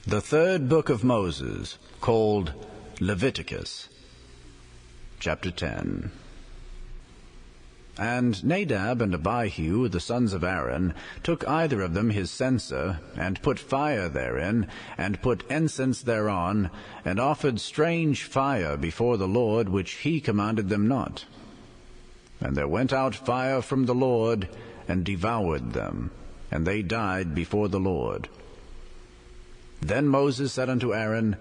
The third book of Moses, called Leviticus, Chapter 10. And Nadab and Abihu, the sons of Aaron, took either of them his censer, and put fire therein, and put incense thereon, and offered strange fire before the Lord, which he commanded them not. And there went out fire from the Lord, and devoured them, and they died before the Lord. Then Moses said unto Aaron,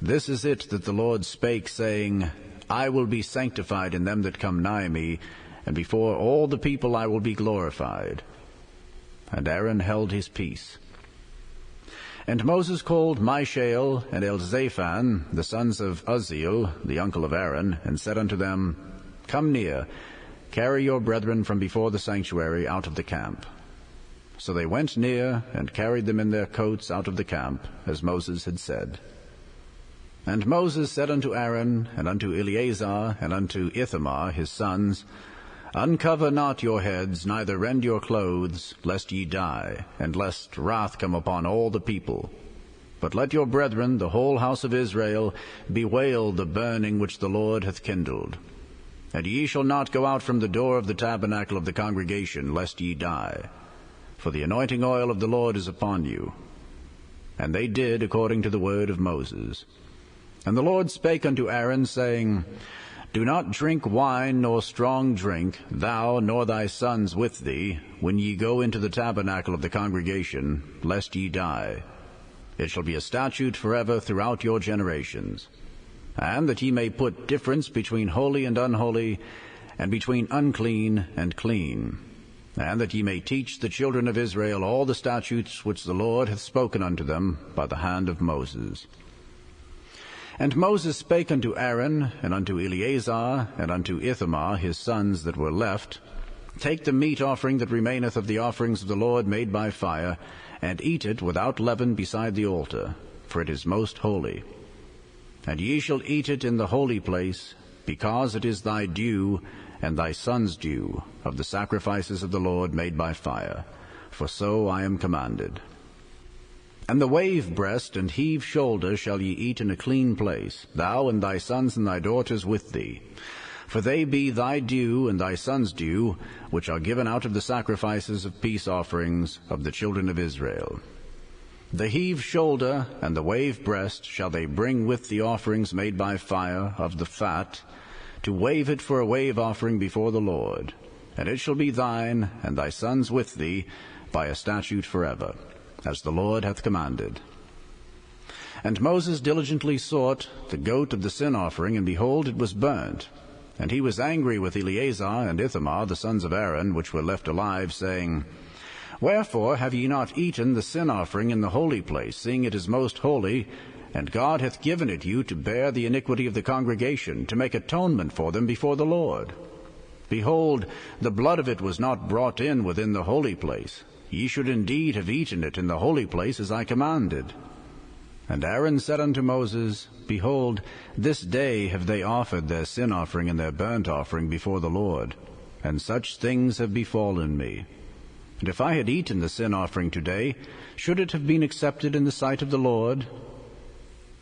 This is it that the Lord spake, saying, I will be sanctified in them that come nigh me, and before all the people I will be glorified. And Aaron held his peace. And Moses called Mishael and Elzaphan, the sons of Uzziel, the uncle of Aaron, and said unto them, Come near, carry your brethren from before the sanctuary out of the camp. So they went near, and carried them in their coats out of the camp, as Moses had said. And Moses said unto Aaron, and unto Eleazar, and unto Ithamar his sons, Uncover not your heads, neither rend your clothes, lest ye die, and lest wrath come upon all the people. But let your brethren, the whole house of Israel, bewail the burning which the Lord hath kindled. And ye shall not go out from the door of the tabernacle of the congregation, lest ye die. For the anointing oil of the Lord is upon you. And they did according to the word of Moses. And the Lord spake unto Aaron, saying, Do not drink wine nor strong drink, thou nor thy sons with thee, when ye go into the tabernacle of the congregation, lest ye die. It shall be a statute forever throughout your generations. And that ye may put difference between holy and unholy, and between unclean and clean. And that ye may teach the children of Israel all the statutes which the Lord hath spoken unto them by the hand of Moses. And Moses spake unto Aaron, and unto Eleazar, and unto Ithamar his sons that were left, Take the meat offering that remaineth of the offerings of the Lord made by fire, and eat it without leaven beside the altar, for it is most holy. And ye shall eat it in the holy place, because it is thy due, and thy son's due, of the sacrifices of the Lord made by fire, for so I am commanded. And the wave breast and heave shoulder shall ye eat in a clean place, thou and thy sons and thy daughters with thee. For they be thy due and thy son's due, which are given out of the sacrifices of peace offerings of the children of Israel. The heave shoulder and the wave breast shall they bring with the offerings made by fire of the fat, to wave it for a wave offering before the Lord. And it shall be thine and thy sons with thee by a statute forever, as the Lord hath commanded. And Moses diligently sought the goat of the sin offering, and behold, it was burnt. And he was angry with Eleazar and Ithamar, the sons of Aaron, which were left alive, saying, Wherefore have ye not eaten the sin offering in the holy place, seeing it is most holy, and God hath given it you to bear the iniquity of the congregation, to make atonement for them before the Lord? Behold, the blood of it was not brought in within the holy place. Ye should indeed have eaten it in the holy place, as I commanded. And Aaron said unto Moses, Behold, this day have they offered their sin offering and their burnt offering before the Lord, and such things have befallen me. And if I had eaten the sin offering today, should it have been accepted in the sight of the Lord?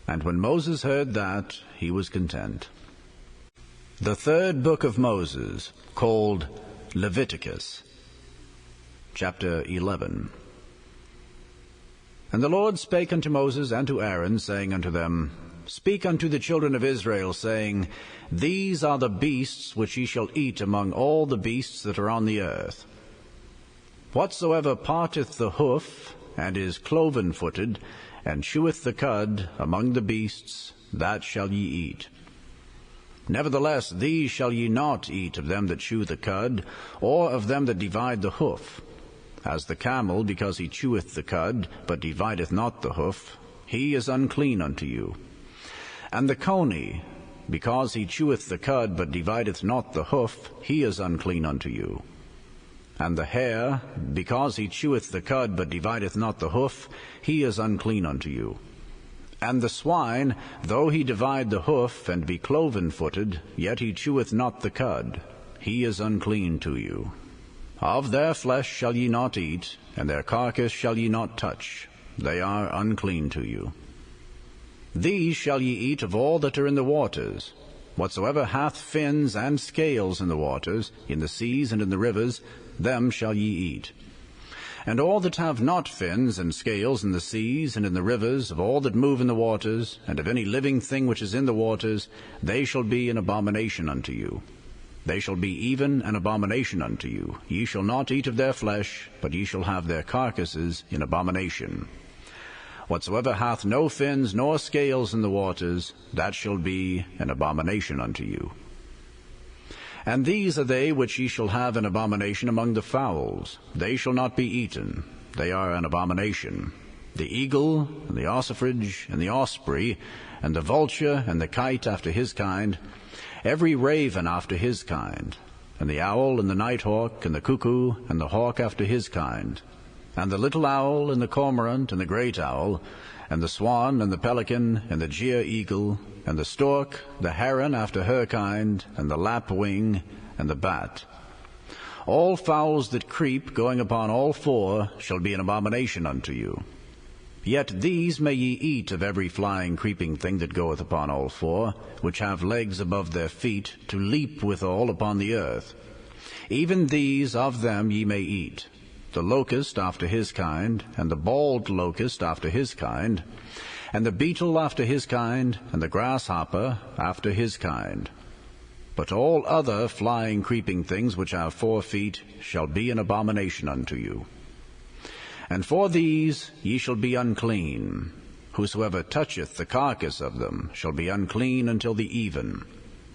And when Moses heard that, he was content. The third book of Moses, called Leviticus, Chapter 11. And the Lord spake unto Moses and to Aaron, saying unto them, Speak unto the children of Israel, saying, These are the beasts which ye shall eat among all the beasts that are on the earth. Whatsoever parteth the hoof, and is cloven-footed, and cheweth the cud among the beasts, that shall ye eat. Nevertheless, these shall ye not eat of them that chew the cud, or of them that divide the hoof. As the camel, because he cheweth the cud, but divideth not the hoof, he is unclean unto you. And the coney, because he cheweth the cud, but divideth not the hoof, he is unclean unto you. And the hare, because he cheweth the cud, but divideth not the hoof, he is unclean unto you. And the swine, though he divide the hoof, and be cloven-footed, yet he cheweth not the cud, he is unclean to you. Of their flesh shall ye not eat, and their carcass shall ye not touch. they are unclean to you. These shall ye eat of all that are in the waters. Whatsoever hath fins and scales in the waters, in the seas and in the rivers, them shall ye eat. And all that have not fins and scales in the seas and in the rivers, of all that move in the waters, and of any living thing which is in the waters, they shall be an abomination unto you. They shall be even an abomination unto you. Ye shall not eat of their flesh, but ye shall have their carcasses in abomination. Whatsoever hath no fins nor scales in the waters, that shall be an abomination unto you. And these are they which ye shall have an abomination among the fowls. They shall not be eaten. They are an abomination. The eagle, and the ossifrage, and the osprey, and the vulture, and the kite after his kind, every raven after his kind, and the owl, and the nighthawk, and the cuckoo, and the hawk after his kind, and the little owl, and the cormorant, and the great owl, and the swan, and the pelican, and the gyre eagle, and the stork, the heron after her kind, and the lapwing, and the bat. All fowls that creep, going upon all four, shall be an abomination unto you. Yet these may ye eat of every flying creeping thing that goeth upon all four, which have legs above their feet, to leap withal upon the earth. Even these of them ye may eat, the locust after his kind, and the bald locust after his kind, and the beetle after his kind, and the grasshopper after his kind. But all other flying creeping things which have 4 feet shall be an abomination unto you. And for these ye shall be unclean. Whosoever toucheth the carcass of them shall be unclean until the even.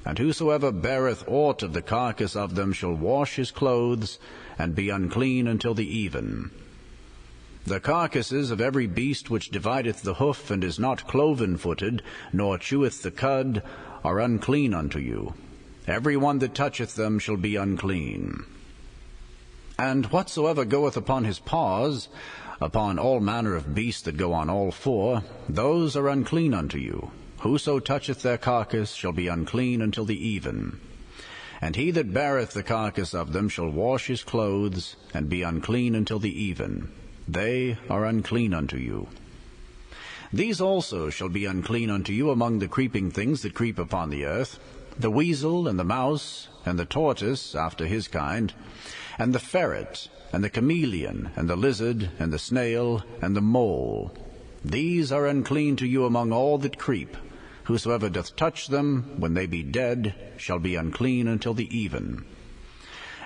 And whosoever beareth aught of the carcass of them shall wash his clothes, and be unclean until the even. The carcasses of every beast which divideth the hoof, and is not cloven-footed, nor cheweth the cud, are unclean unto you. Every one that toucheth them shall be unclean. And whatsoever goeth upon his paws, upon all manner of beasts that go on all four, those are unclean unto you. Whoso toucheth their carcass shall be unclean until the even. And he that beareth the carcass of them shall wash his clothes, and be unclean until the even. They are unclean unto you. These also shall be unclean unto you among the creeping things that creep upon the earth, the weasel, and the mouse, and the tortoise after his kind, and the ferret, and the chameleon, and the lizard, and the snail, and the mole. These are unclean to you among all that creep. Whosoever doth touch them, when they be dead, shall be unclean until the even.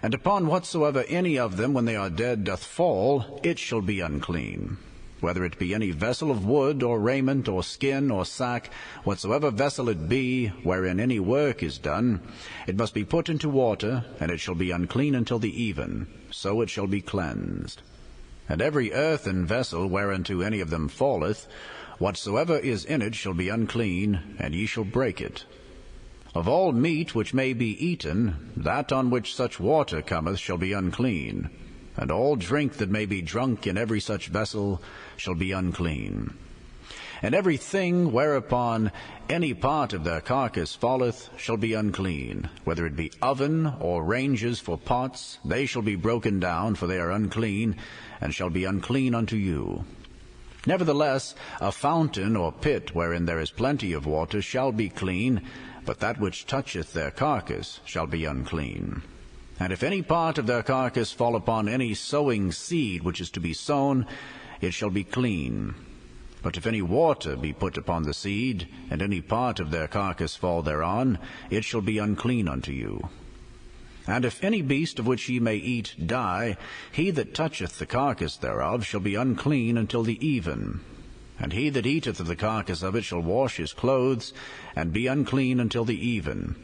And upon whatsoever any of them, when they are dead, doth fall, it shall be unclean. Whether it be any vessel of wood, or raiment, or skin, or sack, whatsoever vessel it be, wherein any work is done, it must be put into water, and it shall be unclean until the even. So it shall be cleansed. And every earthen vessel whereunto any of them falleth, whatsoever is in it shall be unclean, and ye shall break it. Of all meat which may be eaten, that on which such water cometh shall be unclean, and all drink that may be drunk in every such vessel shall be unclean. And every thing whereupon any part of their carcass falleth shall be unclean, whether it be oven or ranges for pots, they shall be broken down, for they are unclean, and shall be unclean unto you. Nevertheless, a fountain or pit wherein there is plenty of water shall be clean, but that which toucheth their carcass shall be unclean. And if any part of their carcass fall upon any sowing seed which is to be sown, it shall be clean. But if any water be put upon the seed, and any part of their carcass fall thereon, it shall be unclean unto you. And if any beast of which ye may eat die, he that toucheth the carcass thereof shall be unclean until the even. And he that eateth of the carcass of it shall wash his clothes, and be unclean until the even.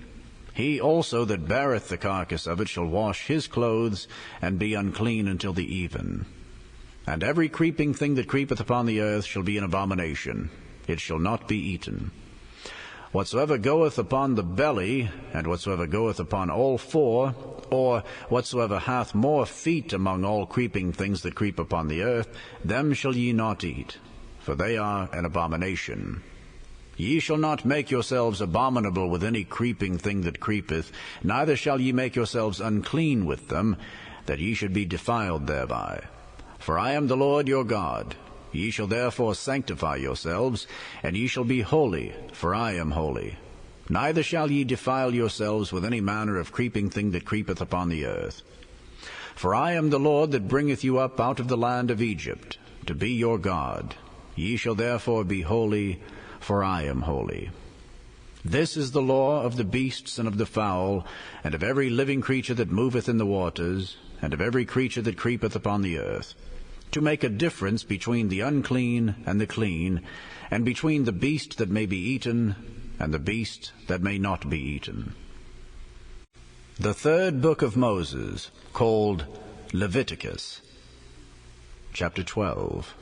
He also that beareth the carcass of it shall wash his clothes, and be unclean until the even. And every creeping thing that creepeth upon the earth shall be an abomination. It shall not be eaten. Whatsoever goeth upon the belly, and whatsoever goeth upon all four, or whatsoever hath more feet among all creeping things that creep upon the earth, them shall ye not eat, for they are an abomination. Ye shall not make yourselves abominable with any creeping thing that creepeth, neither shall ye make yourselves unclean with them, that ye should be defiled thereby. For I am the Lord your God. Ye shall therefore sanctify yourselves, and ye shall be holy, for I am holy. Neither shall ye defile yourselves with any manner of creeping thing that creepeth upon the earth. For I am the Lord that bringeth you up out of the land of Egypt, to be your God. Ye shall therefore be holy, for I am holy. This is the law of the beasts and of the fowl, and of every living creature that moveth in the waters, and of every creature that creepeth upon the earth, to make a difference between the unclean and the clean, and between the beast that may be eaten and the beast that may not be eaten. The third book of Moses, called Leviticus. Chapter 12.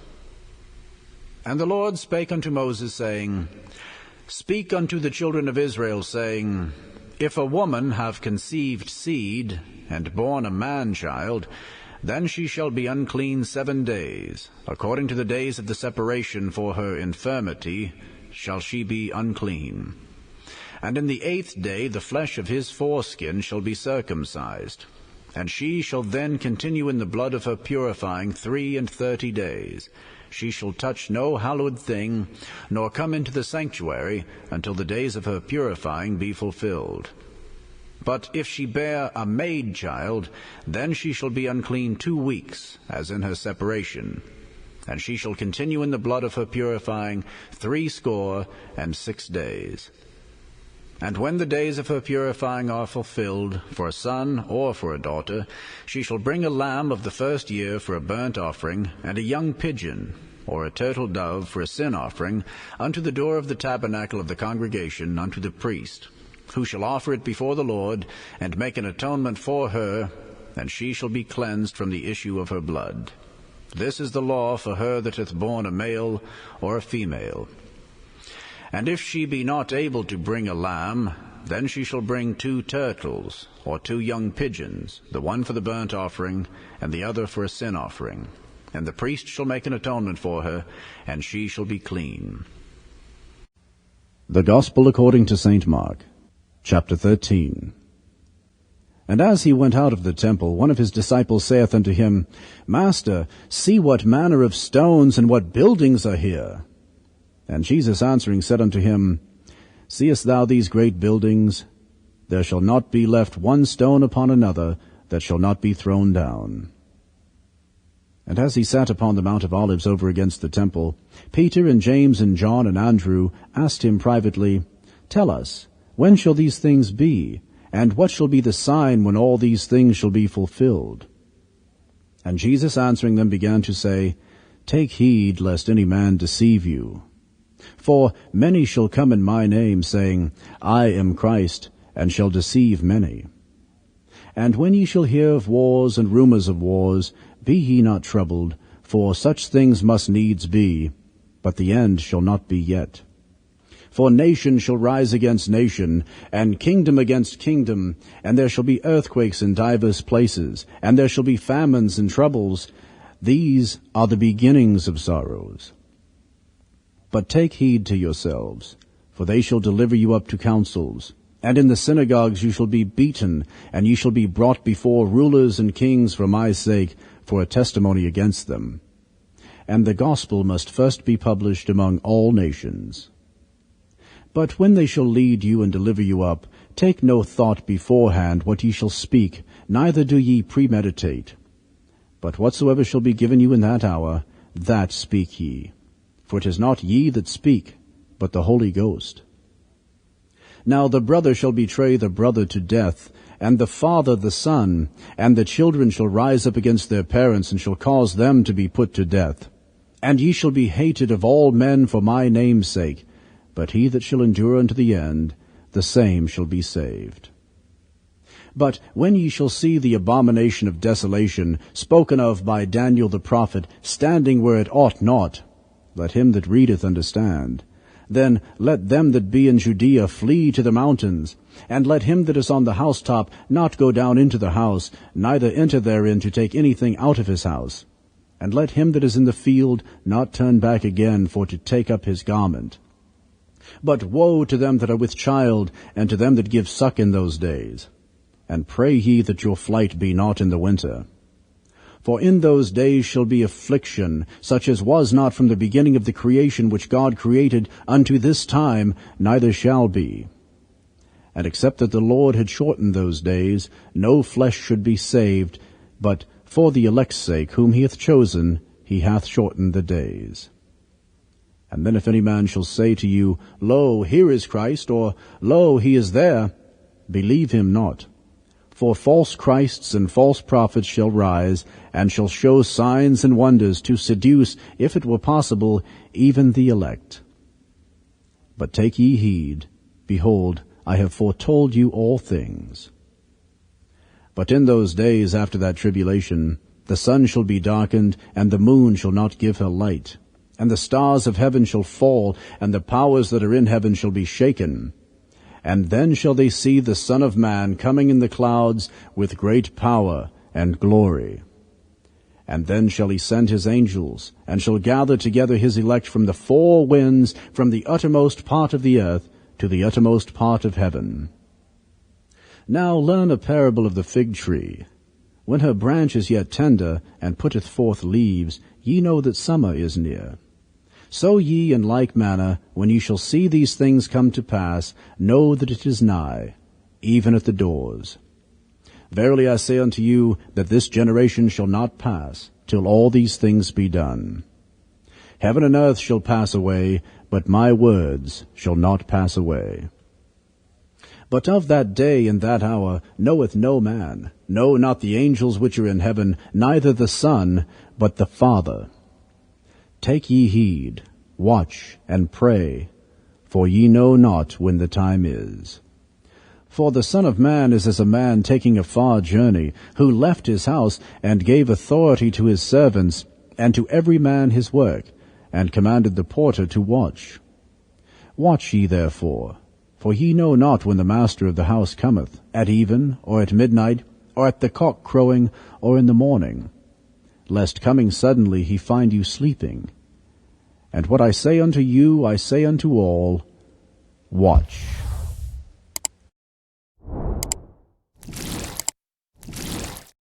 And the Lord spake unto Moses, saying, Speak unto the children of Israel, saying, If a woman have conceived seed, and born a man-child, then she shall be unclean 7 days. According to the days of the separation for her infirmity shall she be unclean. And in the 8th day the flesh of his foreskin shall be circumcised. And she shall then continue in the blood of her purifying 33 days. She shall touch no hallowed thing, nor come into the sanctuary, until the days of her purifying be fulfilled. But if she bear a maid child, then she shall be unclean 2 weeks, as in her separation. And she shall continue in the blood of her purifying 66 days. And when the days of her purifying are fulfilled, for a son or for a daughter, she shall bring a lamb of the first year for a burnt offering, and a young pigeon, or a turtle dove for a sin offering, unto the door of the tabernacle of the congregation, unto the priest, who shall offer it before the Lord, and make an atonement for her, and she shall be cleansed from the issue of her blood. This is the law for her that hath borne a male or a female. And if she be not able to bring a lamb, then she shall bring 2 turtles, or 2 young pigeons, the one for the burnt offering, and the other for a sin offering. And the priest shall make an atonement for her, and she shall be clean. The Gospel according to St. Mark, chapter 13. And as he went out of the temple, one of his disciples saith unto him, Master, see what manner of stones and what buildings are here. And Jesus answering said unto him, Seest thou these great buildings? There shall not be left one stone upon another that shall not be thrown down. And as he sat upon the Mount of Olives over against the temple, Peter and James and John and Andrew asked him privately, Tell us, when shall these things be? And what shall be the sign when all these things shall be fulfilled? And Jesus answering them began to say, Take heed lest any man deceive you. For many shall come in my name, saying, I am Christ, and shall deceive many. And when ye shall hear of wars and rumors of wars, be ye not troubled, for such things must needs be, but the end shall not be yet. For nation shall rise against nation, and kingdom against kingdom, and there shall be earthquakes in divers places, and there shall be famines and troubles. These are the beginnings of sorrows. But take heed to yourselves, for they shall deliver you up to councils. And in the synagogues you shall be beaten, and ye shall be brought before rulers and kings for my sake, for a testimony against them. And the gospel must first be published among all nations. But when they shall lead you and deliver you up, take no thought beforehand what ye shall speak, neither do ye premeditate. But whatsoever shall be given you in that hour, that speak ye. For it is not ye that speak, but the Holy Ghost. Now the brother shall betray the brother to death, and the father the son, and the children shall rise up against their parents, and shall cause them to be put to death. And ye shall be hated of all men for my name's sake, but he that shall endure unto the end, the same shall be saved. But when ye shall see the abomination of desolation, spoken of by Daniel the prophet, standing where it ought not, let him that readeth understand. Then let them that be in Judea flee to the mountains, and let him that is on the housetop not go down into the house, neither enter therein to take anything out of his house. And let him that is in the field not turn back again for to take up his garment. But woe to them that are with child, and to them that give suck in those days. And pray ye that your flight be not in the winter. For in those days shall be affliction, such as was not from the beginning of the creation which God created unto this time, neither shall be. And except that the Lord had shortened those days, no flesh should be saved, but for the elect's sake, whom he hath chosen, he hath shortened the days. And then if any man shall say to you, Lo, here is Christ, or Lo, he is there, believe him not. For false Christs and false prophets shall rise, and shall show signs and wonders to seduce, if it were possible, even the elect. But take ye heed, behold, I have foretold you all things. But in those days after that tribulation, the sun shall be darkened, and the moon shall not give her light, and the stars of heaven shall fall, and the powers that are in heaven shall be shaken. And then shall they see the Son of Man coming in the clouds with great power and glory. And then shall he send his angels, and shall gather together his elect from the four winds, from the uttermost part of the earth to the uttermost part of heaven. Now learn a parable of the fig tree. When her branch is yet tender, and putteth forth leaves, ye know that summer is near. So ye in like manner, when ye shall see these things come to pass, know that it is nigh, even at the doors. Verily I say unto you, that this generation shall not pass, till all these things be done. Heaven and earth shall pass away, but my words shall not pass away. But of that day and that hour knoweth no man, no, not the angels which are in heaven, neither the Son, but the Father. Take ye heed, watch, and pray, for ye know not when the time is. For the Son of Man is as a man taking a far journey, who left his house, and gave authority to his servants, and to every man his work, and commanded the porter to watch. Watch ye therefore, for ye know not when the master of the house cometh, at even, or at midnight, or at the cock crowing, or in the morning, lest coming suddenly he find you sleeping. And what I say unto you, I say unto all, watch.